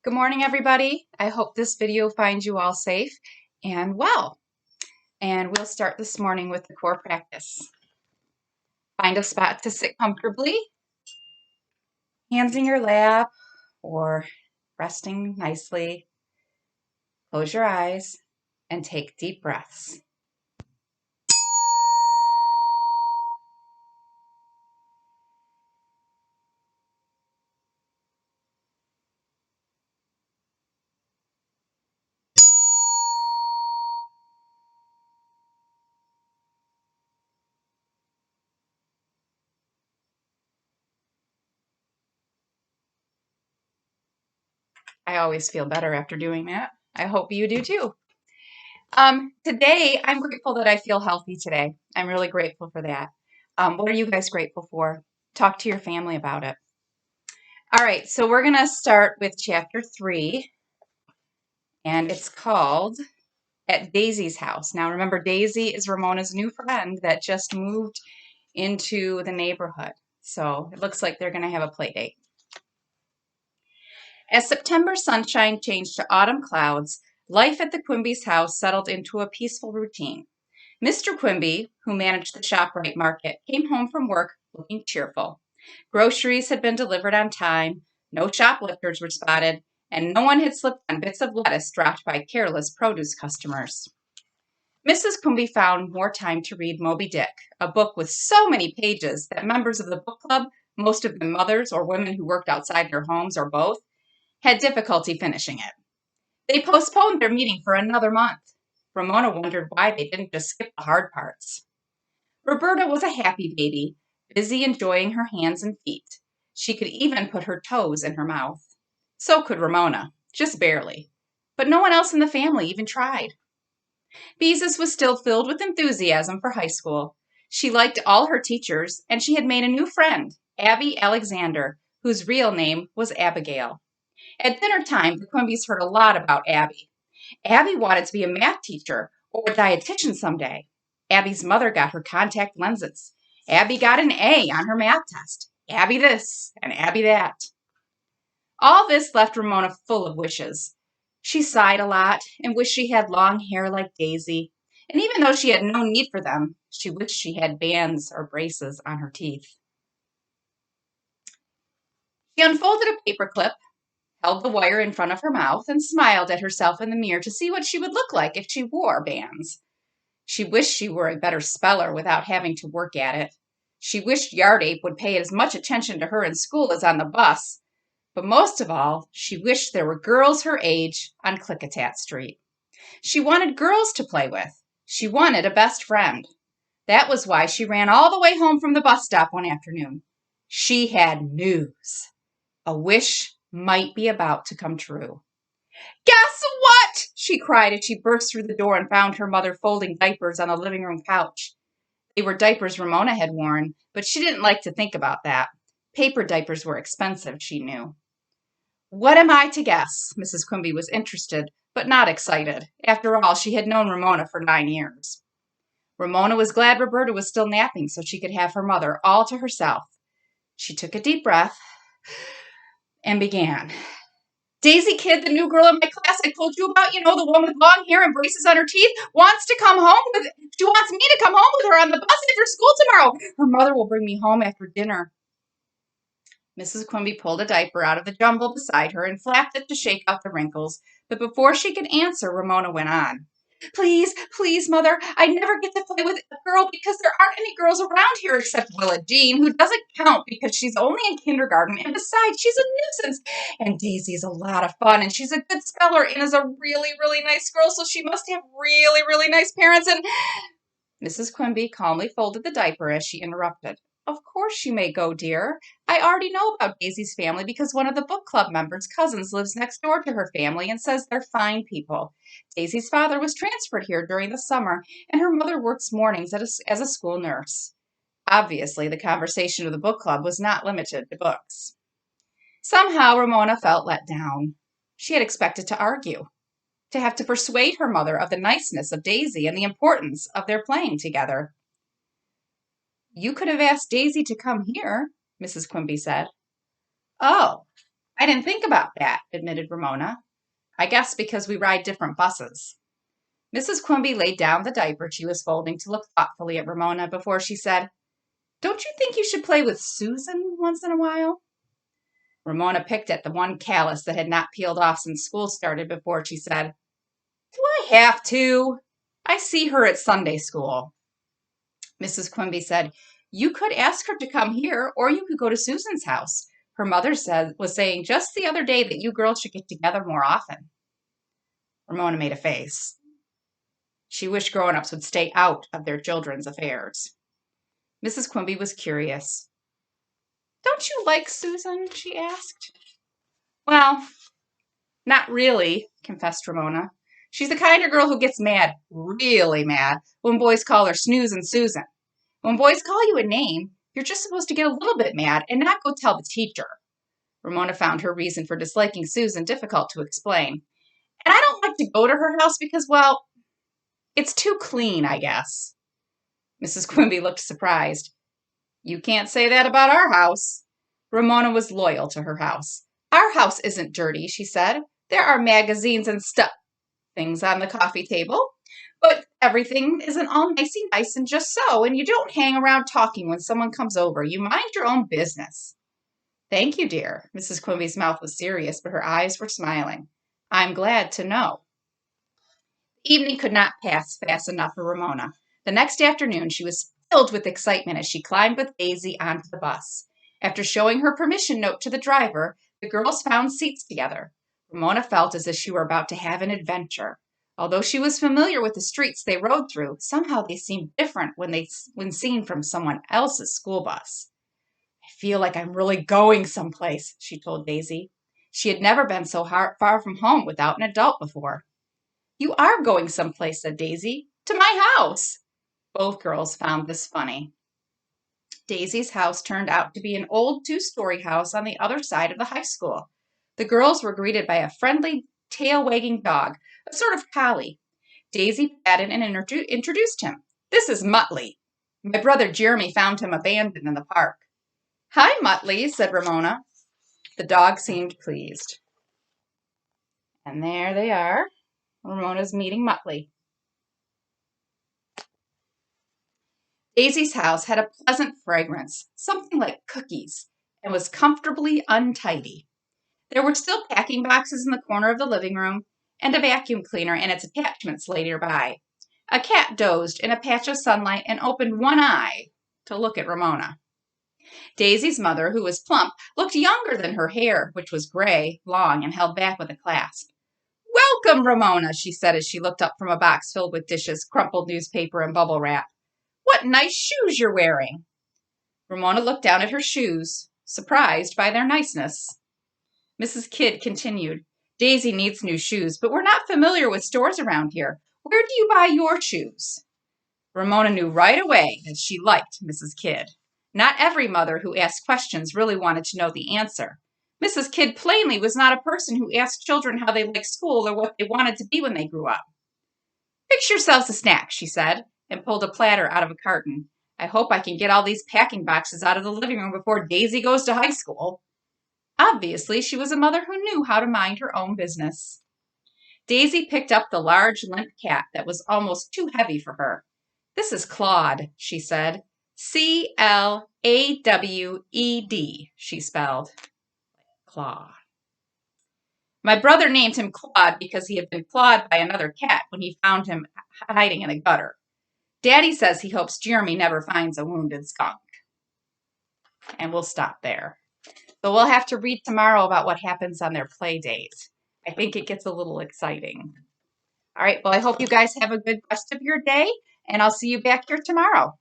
Good morning, everybody. I hope this video finds you all safe and well. And we'll start this morning with the core practice. Find a spot to sit comfortably, hands in your lap or resting nicely. Close your eyes and take deep breaths. I always feel better after doing that. I hope you do too. Today, I'm grateful that I feel healthy today. I'm really grateful for that. What are you guys grateful for? Talk to your family about it. All right, so we're going to start with chapter 3, and it's called At Daisy's House. Now, remember, Daisy is Ramona's new friend that just moved into the neighborhood. So it looks like they're going to have a play date. As September sunshine changed to autumn clouds, life at the Quimby's house settled into a peaceful routine. Mr. Quimby, who managed the ShopRite market, came home from work looking cheerful. Groceries had been delivered on time, no shoplifters were spotted, and no one had slipped on bits of lettuce dropped by careless produce customers. Mrs. Quimby found more time to read Moby Dick, a book with so many pages that members of the book club, most of them mothers or women who worked outside their homes or both, had difficulty finishing it. They postponed their meeting for another month. Ramona wondered why they didn't just skip the hard parts. Roberta was a happy baby, busy enjoying her hands and feet. She could even put her toes in her mouth. So could Ramona, just barely. But no one else in the family even tried. Beezus was still filled with enthusiasm for high school. She liked all her teachers, and she had made a new friend, Abby Alexander, whose real name was Abigail. At dinner time, the Quimbys heard a lot about Abby. Abby wanted to be a math teacher or a dietitian someday. Abby's mother got her contact lenses. Abby got an A on her math test. Abby this and Abby that. All this left Ramona full of wishes. She sighed a lot and wished she had long hair like Daisy. And even though she had no need for them, she wished she had bands or braces on her teeth. She unfolded a paperclip, held the wire in front of her mouth, and smiled at herself in the mirror to see what she would look like if she wore bands. She wished she were a better speller without having to work at it. She wished Yard Ape would pay as much attention to her in school as on the bus. But most of all, she wished there were girls her age on Klickitat Street. She wanted girls to play with. She wanted a best friend. That was why she ran all the way home from the bus stop one afternoon. She had news. A wish might be about to come true. Guess what? She cried as she burst through the door and found her mother folding diapers on the living room couch. They were diapers Ramona had worn, but she didn't like to think about that. Paper diapers were expensive, she knew. What am I to guess? Mrs. Quimby was interested, but not excited. After all, she had known Ramona for 9 years. Ramona was glad Roberta was still napping so she could have her mother all to herself. She took a deep breath and began. Daisy Kid, the new girl in my class I told you about, the one with long hair and braces on her teeth, she wants me to come home with her on the bus after school tomorrow. Her mother will bring me home after dinner. Mrs. Quimby pulled a diaper out of the jumble beside her and flapped it to shake out the wrinkles, but before she could answer, Ramona went on. Please, please, Mother, I never get to play with a girl because there aren't any girls around here except Willa Jean, who doesn't count because she's only in kindergarten, and besides, she's a nuisance. And Daisy's a lot of fun, and she's a good speller and is a really, really nice girl, so she must have really, really nice parents. And Mrs. Quimby calmly folded the diaper as she interrupted. Of course you may go, dear. I already know about Daisy's family because one of the book club members' cousins lives next door to her family and says they're fine people. Daisy's father was transferred here during the summer, and her mother works mornings as a school nurse. Obviously, the conversation of the book club was not limited to books. Somehow, Ramona felt let down. She had expected to argue, to have to persuade her mother of the niceness of Daisy and the importance of their playing together. You could have asked Daisy to come here, Mrs. Quimby said. Oh, I didn't think about that, admitted Ramona. I guess because we ride different buses. Mrs. Quimby laid down the diaper she was folding to look thoughtfully at Ramona before she said, "Don't you think you should play with Susan once in a while?" Ramona picked at the one callus that had not peeled off since school started before she said, "Do I have to? I see her at Sunday school." Mrs. Quimby said, "You could ask her to come here, or you could go to Susan's house. Her mother was saying just the other day that you girls should get together more often." Ramona made a face. She wished grown-ups would stay out of their children's affairs. Mrs. Quimby was curious. "Don't you like Susan?" she asked. "Well, not really," confessed Ramona. "She's the kind of girl who gets mad, really mad, when boys call her Snoozin' Susan. When boys call you a name, you're just supposed to get a little bit mad and not go tell the teacher." Ramona found her reason for disliking Susan difficult to explain. "And I don't like to go to her house because, well, it's too clean, I guess." Mrs. Quimby looked surprised. "You can't say that about our house." Ramona was loyal to her house. "Our house isn't dirty," she said. "There are magazines and things on the coffee table, but everything isn't all nicey nice and just so, and you don't hang around talking when someone comes over. You mind your own business." "Thank you, dear." Mrs. Quimby's mouth was serious, but her eyes were smiling. "I'm glad to know." The evening could not pass fast enough for Ramona. The next afternoon she was filled with excitement as she climbed with Daisy onto the bus. After showing her permission note to the driver, the girls found seats together. Ramona felt as if she were about to have an adventure. Although she was familiar with the streets they rode through, somehow they seemed different when seen from someone else's school bus. "I feel like I'm really going someplace," she told Daisy. She had never been so far from home without an adult before. "You are going someplace," said Daisy. "To my house." Both girls found this funny. Daisy's house turned out to be an old two-story house on the other side of the high school. The girls were greeted by a friendly, tail-wagging dog, a sort of collie. Daisy patted and introduced him. "This is Muttley. My brother Jeremy found him abandoned in the park." "Hi, Muttley," said Ramona. The dog seemed pleased. And there they are. Ramona's meeting Muttley. Daisy's house had a pleasant fragrance, something like cookies, and was comfortably untidy. There were still packing boxes in the corner of the living room, and a vacuum cleaner and its attachments lay nearby. A cat dozed in a patch of sunlight and opened one eye to look at Ramona. Daisy's mother, who was plump, looked younger than her hair, which was gray, long, and held back with a clasp. "Welcome, Ramona," she said as she looked up from a box filled with dishes, crumpled newspaper, and bubble wrap. "What nice shoes you're wearing." Ramona looked down at her shoes, surprised by their niceness. Mrs. Kidd continued, "Daisy needs new shoes, but we're not familiar with stores around here. Where do you buy your shoes?" Ramona knew right away that she liked Mrs. Kidd. Not every mother who asked questions really wanted to know the answer. Mrs. Kidd plainly was not a person who asked children how they liked school or what they wanted to be when they grew up. "Fix yourselves a snack," she said, and pulled a platter out of a carton. "I hope I can get all these packing boxes out of the living room before Daisy goes to high school." Obviously, she was a mother who knew how to mind her own business. Daisy picked up the large limp cat that was almost too heavy for her. "This is Claude," she said. "Clawed, she spelled. Claw. "My brother named him Claude because he had been clawed by another cat when he found him hiding in a gutter. Daddy says he hopes Jeremy never finds a wounded skunk." And we'll stop there. So we'll have to read tomorrow about what happens on their play date. I think it gets a little exciting. All right, well, I hope you guys have a good rest of your day, and I'll see you back here tomorrow.